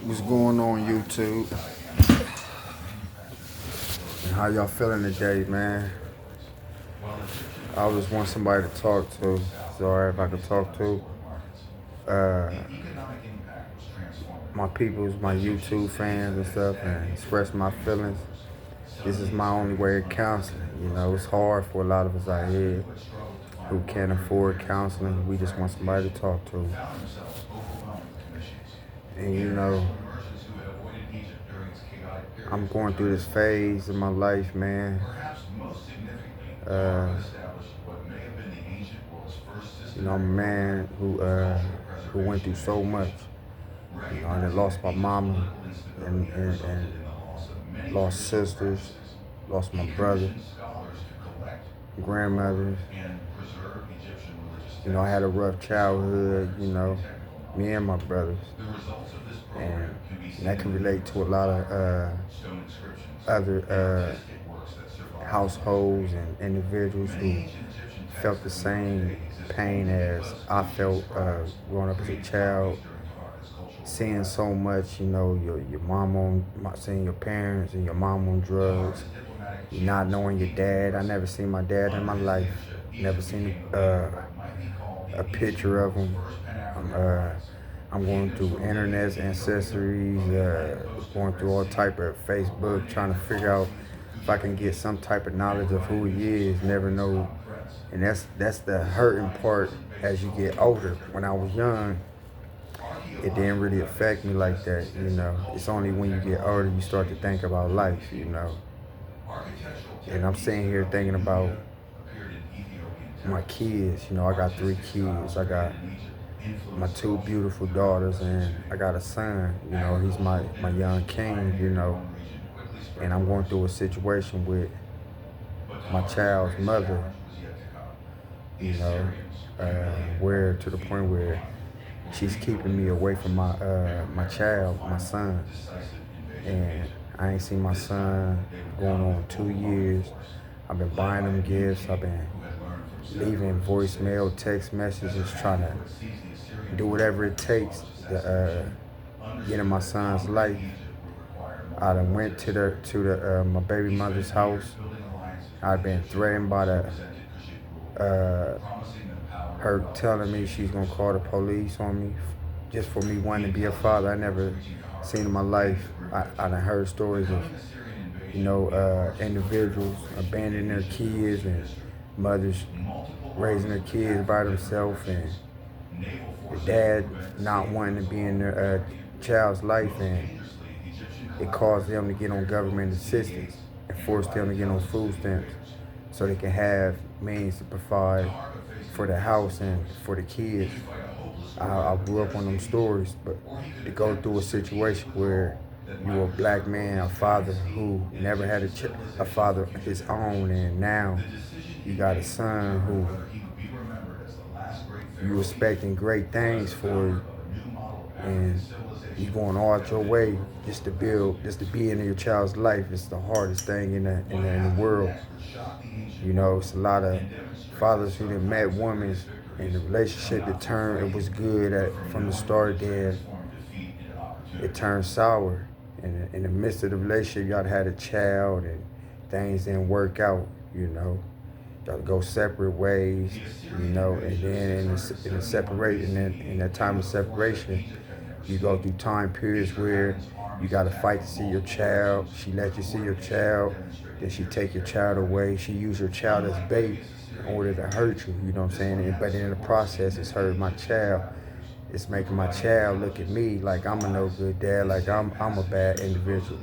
What's going on YouTube? And how y'all feeling today, man? I just want somebody to talk to. Sorry if I could talk to. My peoples, my YouTube fans and stuff, and express my feelings. This is my only way of counseling. You know, it's hard for a lot of us out here who can't afford counseling. We just want somebody to talk to. And you know, I'm going through this phase in my life, man. You know, I'm a man who went through so much. You know, I lost my mama and lost sisters, lost my brother, grandmother. You know, I had a rough childhood, you know, me and my brothers. And that can relate to a lot of other households and individuals who felt the same pain as I felt growing up as a child, seeing so much, you know, your mom on, seeing your parents and your mom on drugs, you not knowing your dad. I never seen my dad in my life, never seen a picture of him. I'm going through internet ancestries, going through all type of Facebook, trying to figure out if I can get some type of knowledge of who he is. Never know, and that's the hurting part as you get older. When I was young, it didn't really affect me like that, you know. It's only when you get older you start to think about life, you know. And I'm sitting here thinking about my kids. You know, I got 3 kids. I got my 2 beautiful daughters, and I got a son. You know, he's my young king, you know. And I'm going through a situation with my child's mother, you know, where to the point where she's keeping me away from my child, my son. And I ain't seen my son going on 2 years. I've been buying him gifts. I've been leaving voicemail, text messages, trying to do whatever it takes to get in my son's life. I done went to my baby mother's house. I've been threatened by her telling me she's gonna call the police on me just for me wanting to be a father. I never seen in my life. I done heard stories of, you know, individuals abandoning their kids and mothers raising their kids by themselves, and the dad not wanting to be in their child's life, and it caused them to get on government assistance and forced them to get on food stamps so they can have means to provide for the house and for the kids. I grew up on them stories, but to go through a situation where you're a black man, a father who never had a father of his own, and now you got a son who you expecting great things for, and you going all out your way just to be in your child's life. It's the hardest thing in the world. You know, it's a lot of fathers who done met women and the relationship it was good from the start, then it turned sour. And in the midst of the relationship, y'all had a child and things didn't work out, you know. Y'all go separate ways, you know, and then in that time of separation, you go through time periods where you gotta fight to see your child. She let you see your child, then she take your child away. She use your child as bait in order to hurt you, you know what I'm saying? But in the process, it's hurting my child. It's making my child look at me like I'm a no good dad, like I'm a bad individual.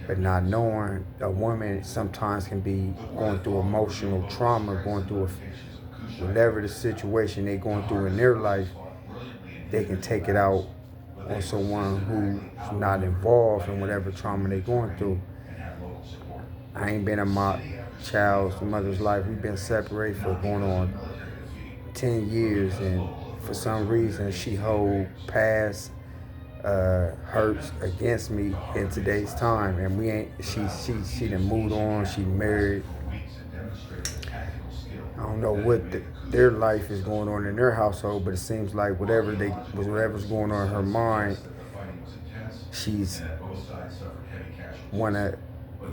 But not knowing a woman sometimes can be going through emotional trauma, going through whatever the situation they're going through in their life, they can take it out on someone who's not involved in whatever trauma they're going through. I ain't been in my child's mother's life. We've been separated for going on 10 years, and for some reason she hold past hurts against me in today's time, and she done moved on. She married. I don't know what their life is going on in their household, but it seems like whatever's going on in her mind, she's wanna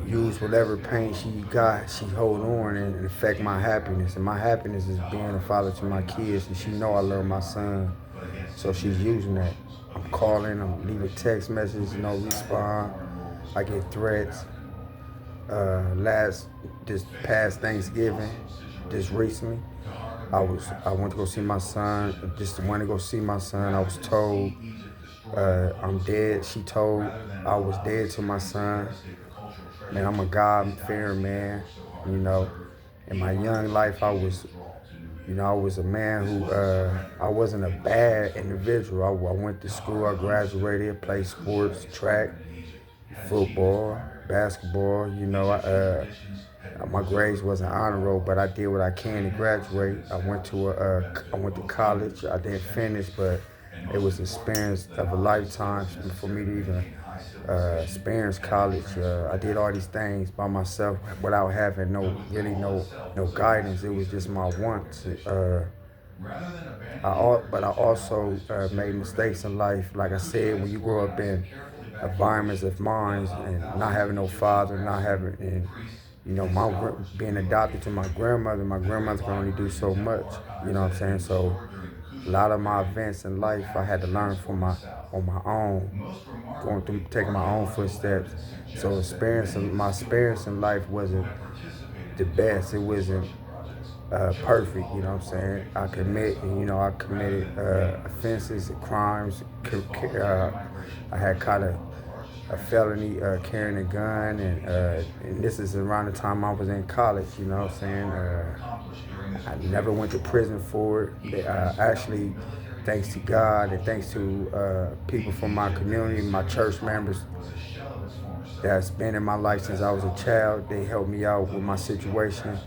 use whatever pain she got, she hold on and affect my happiness. And my happiness is being a father to my kids, and she know I love my son, so she's using that. I'm calling, I'm leaving text messages, no respond. I get threats. This past Thanksgiving, just recently, I went to go see my son. Just went to go see my son. I was told I'm dead. She told I was dead to my son. Man, I'm a God-fearing man. You know, in my young life, I was a man who I wasn't a bad individual. I went to school. I graduated. Played sports, track, football, basketball. My grades wasn't honor roll, but I did what I can to graduate. I went to college. I didn't finish, but it was an experience of a lifetime for me to even experience college. I did all these things by myself without having no guidance. It was just my wants. But I also made mistakes in life. Like I said, when you grow up in environments of mine and not having no father, not having, and being adopted to my grandmother can only do so much. You know what I'm saying? So a lot of my events in life I had to learn on my own, taking my own footsteps. So my experience in life wasn't the best. It wasn't perfect, you know what I'm saying? I committed offenses and crimes. I had caught a felony carrying a gun, and this is around the time I was in college, you know what I'm saying? I never went to prison for it. Actually, thanks to God and thanks to people from my community, my church members that's been in my life since I was a child, they helped me out with my situation,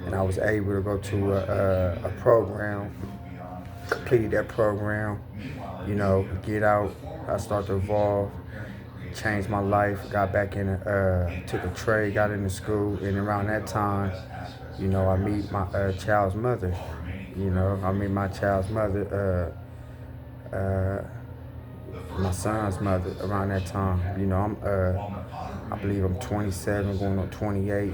and I was able to go to a program, completed that program, get out. I started to evolve, changed my life, got back in, took a trade, got into school, and around that time, I meet my child's mother. My son's mother around that time. I believe I'm 27, going on 28.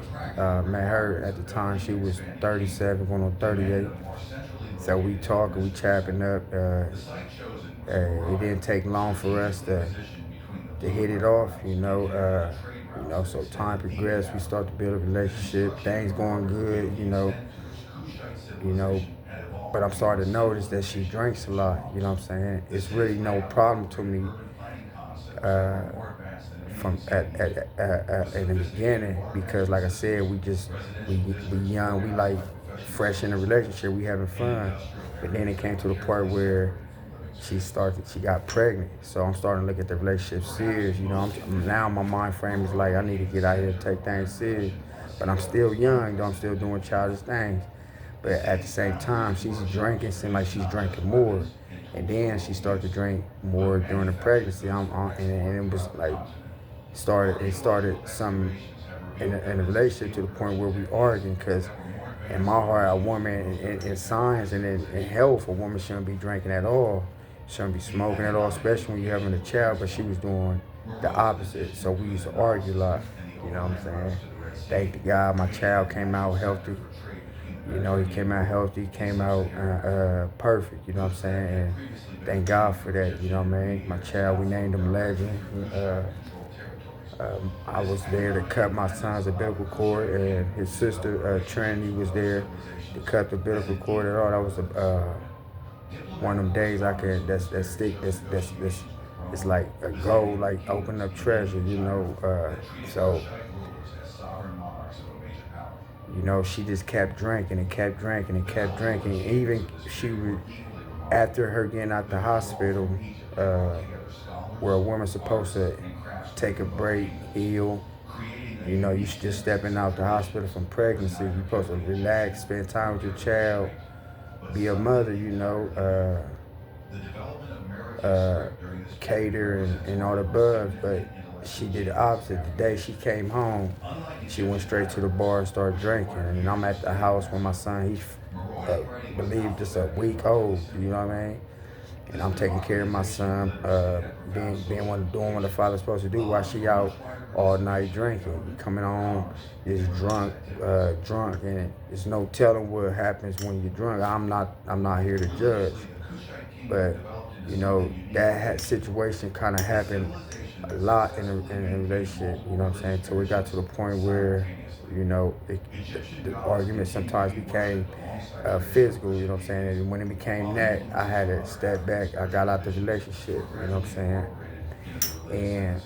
Met her at the time, she was 37, going on 38. So we talking, we chopping up. It didn't take long for us to hit it off, so time progressed, we start to build a relationship, things going good, but I'm starting to notice that she drinks a lot, you know what I'm saying? It's really no problem to me from in the beginning, because like I said, we young, we like fresh in the relationship, we having fun, but then it came to the part where she got pregnant. So I'm starting to look at the relationship serious. Now my mind frame is like, I need to get out here and take things serious. But I'm still young, though. I'm still doing childish things. But at the same time, she's drinking, seems like she's drinking more. And then she started to drink more during the pregnancy. And it was like, it started something in a relationship to the point where we arguing, because in my heart, a woman in science and in health, a woman shouldn't be drinking at all. Shouldn't be smoking at all, especially when you're having a child, but she was doing the opposite. So we used to argue a lot, you know what I'm saying? Thank God my child came out healthy. He came out healthy, came out perfect, you know what I'm saying? And thank God for that, you know what I mean? My child, we named him Legend. I was there to cut my son's umbilical cord, and his sister, Trinity, was there to cut the umbilical cord and all. That was one of them days it's like a goal, like open up treasure, so she just kept drinking and kept drinking and kept drinking. Even after her getting out the hospital, where a woman's supposed to take a break, heal, you just stepping out the hospital from pregnancy, you're supposed to relax, spend time with your child, be a mother, cater and all the above, but she did the opposite. The day she came home, she went straight to the bar and started drinking. And I'm at the house when my son, believe just a week old. You know what I mean? And I'm taking care of my son, doing what a father's supposed to do while she out all night drinking, coming home is drunk, and there's no telling what happens when you're drunk. I'm not here to judge, but that situation kind of happened a lot in a relationship. You know what I'm saying? Till we got to the point where the argument sometimes became physical. You know what I'm saying? And when it became that, I had to step back. I got out the relationship. You know what I'm saying? And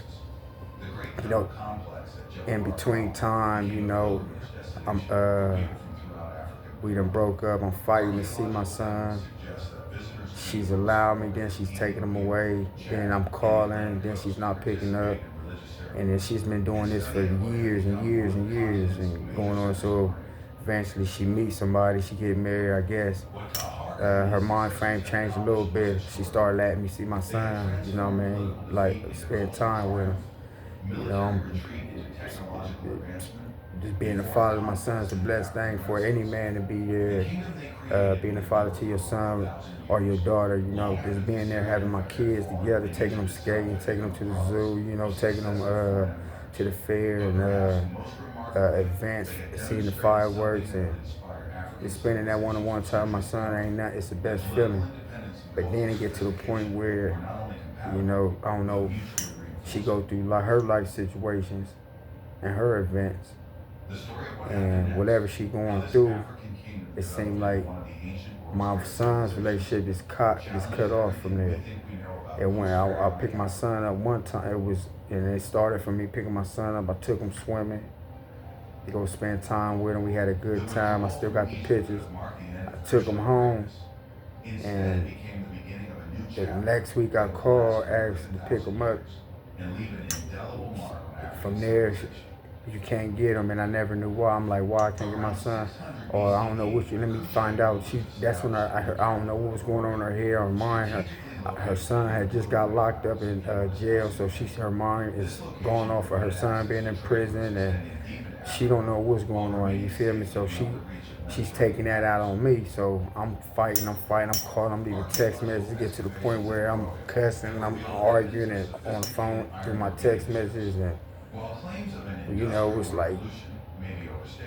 you know, in between time, I'm we done broke up. I'm fighting to see my son. She's allowed me, then she's taking him away. Then I'm calling, then she's not picking up. And then she's been doing this for years and years and years and going on. So eventually she meets somebody, she get married, I guess. Her mind frame changed a little bit. She started letting me see my son, you know what I mean? Like, spend time with him. Just being a father of my son is a blessed thing for any man to be there. Being a father to your son or your daughter, just being there, having my kids together, taking them skating, taking them to the zoo, taking them to the fair and events, seeing the fireworks, and just spending that one-on-one time with my son it's the best feeling. But then it get to the point where, I don't know, she go through like her life situations and her events, and whatever she going through, it seemed like my son's relationship is cut off from there. And when I picked my son up one time, it started from me picking my son up. I took him swimming to go spend time with him. We had a good time. I still got the pictures. I took him home, and the next week I called, asked to pick him up. From there, you can't get him, and I never knew why. I'm like, why I can't get my son? Or I don't know let me find out. That's when I heard, I don't know what was going on in her head or mind. Her son had just got locked up in jail, so her mind is going off of her son being in prison, and she don't know what's going on. You feel me? So she's taking that out on me. So I'm fighting, I'm calling, I'm leaving text messages. Get to the point where I'm cussing, I'm arguing and on the phone through my text messages, and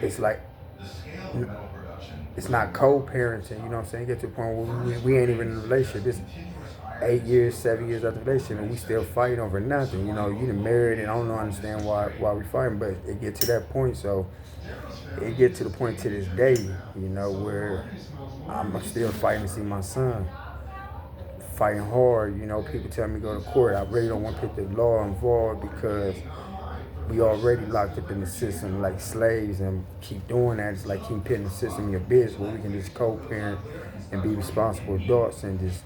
it's like co-parenting. You know what I'm saying? Get to the point where we ain't even in a relationship. This 8 years, 7 years after the relationship, and we still fighting over nothing. You done married, and I don't understand why we fighting, but it get to that point. So it get to the point to this day, where I'm still fighting to see my son. Fighting hard, people tell me to go to court. I really don't want to put the law involved because we already locked up in the system like slaves, and keep doing that. It's like keep putting the system in your business where we can just co-parent and be responsible adults and just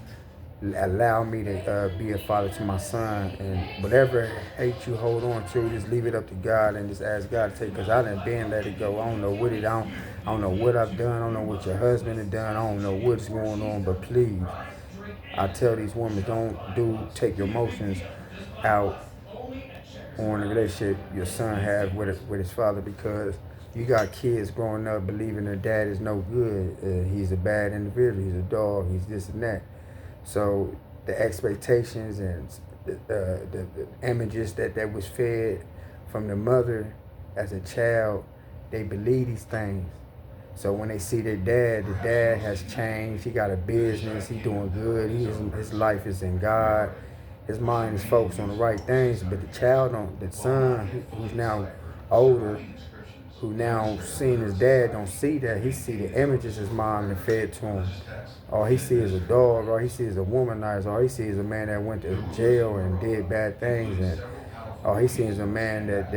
allow me to be a father to my son. And whatever hate you hold on to, just leave it up to God and just ask God to take, because I done been let it go. I don't know what I don't know what I've done. I don't know what your husband has done. I don't know what's going on, but please, I tell these women, don't take your emotions out on the relationship your son has with his father, because you got kids growing up believing their dad is no good. He's a bad individual. He's a dog. He's this and that. So the expectations and the images that was fed from the mother as a child, they believe these things. So when they see their dad, the dad has changed. He got a business. He's doing good. His life is in God. His mind is focused on the right things. But the son who's now older, who now seeing his dad, don't see that. He see the images his mom had fed to him. All he sees is a dog. All he sees is a womanizer. All he sees is a man that went to jail and did bad things. And all he sees is a man that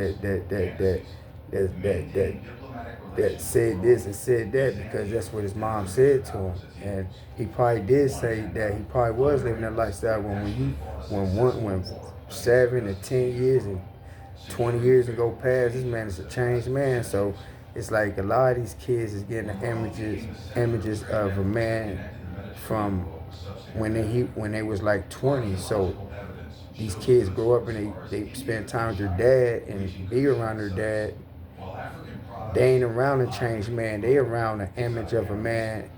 said this and said that because that's what his mom said to him. And he probably did say that he probably was living that lifestyle when 7 to 10 years and 20 years ago past, this man is a changed man. So it's like a lot of these kids is getting the images of a man from when they was like 20. So these kids grow up and they spend time with their dad and be around their dad. They ain't around a changed man. They around the image of a man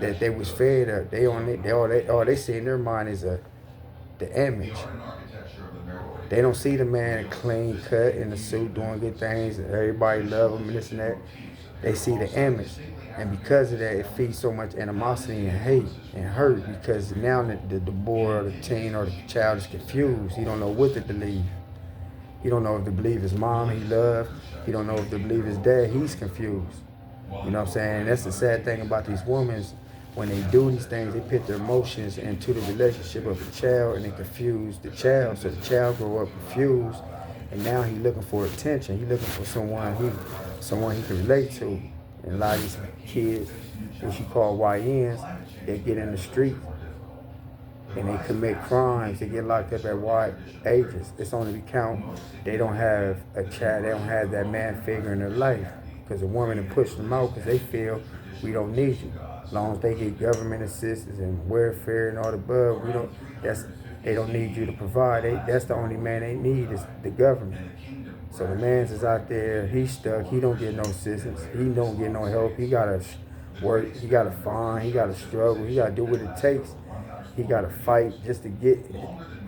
that they was fed up. All they see in their mind is the image. They don't see the man clean cut in the suit doing good things and everybody love him and this and that. They see the image. And because of that, it feeds so much animosity and hate and hurt, because now the boy or the teen or the child is confused. He don't know what to believe. He don't know if to believe his mom he loved. He don't know if to believe his dad. He's confused. You know what I'm saying? That's the sad thing about these women. When they do these things, they put their emotions into the relationship of the child and they confuse the child. So the child grow up confused, and now he's looking for attention. He's looking for someone he can relate to. And a lot of these kids, what you call YNs, they get in the street and they commit crimes. They get locked up at wide ages. It's only because they don't have a child. They don't have that man figure in their life, because the woman will push them out because they feel we don't need you. As long as they get government assistance and welfare and all the above, they don't need you to provide. That's the only man they need is the government. So the man's is out there, he's stuck, he don't get no assistance, he don't get no help, he gotta work, he gotta find, he gotta struggle, he gotta do what it takes. He gotta fight just to get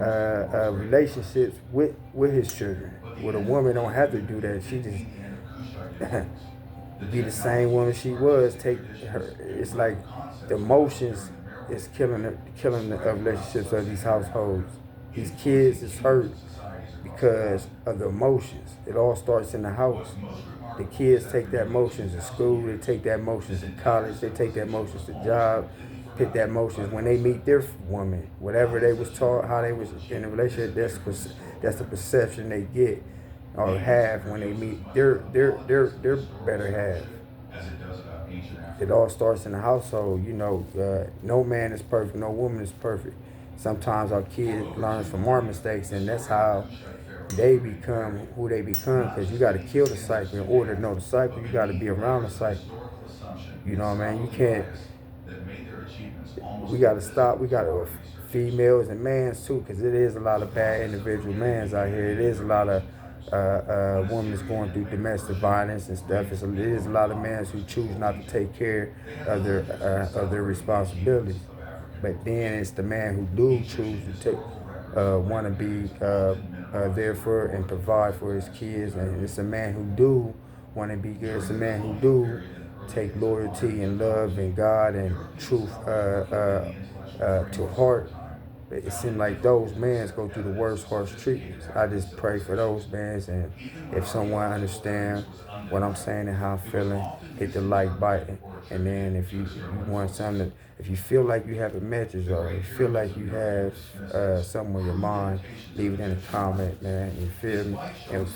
relationships with his children. Where the woman don't have to do that. She just be the same woman she was. It's like the emotions is killing the relationships of these households. These kids is hurt because of the emotions. It all starts in the house. The kids take that emotions to school, they take that emotions to college, they take that emotions to job, pick that emotions when they meet their woman. Whatever they was taught, how they was in a relationship, that's the perception they get or have when they meet their better half. It all starts in the household. No man is perfect, no woman is perfect. Sometimes our kids learn from our mistakes, and that's how they become who they become, because you got to kill the cycle. In order to know the cycle, you got to be around the cycle. You know what I mean? You can't. We got to stop. We got to, females and mans too, because it is a lot of bad individual mans out here. It is a lot of women that's going through domestic violence and stuff. It is a lot of men who choose not to take care of their responsibilities. But then it's the man who do choose to want to be there for and provide for his kids, and it's a man who do want to be good. It's a man who do take loyalty and love and God and truth to heart. It seems like those men go through the worst harsh treatments. I just pray for those men, and if someone understands what I'm saying and how I'm feeling, hit the like button. And then if you want something, if you feel like you have a message or you feel like you have something on your mind, leave it in a comment, man. You feel me? And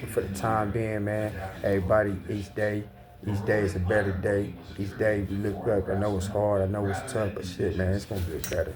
for the time being, man, everybody, each day is a better day. Each day we look up. I know it's hard. I know it's tough, but shit, man, it's going to get better.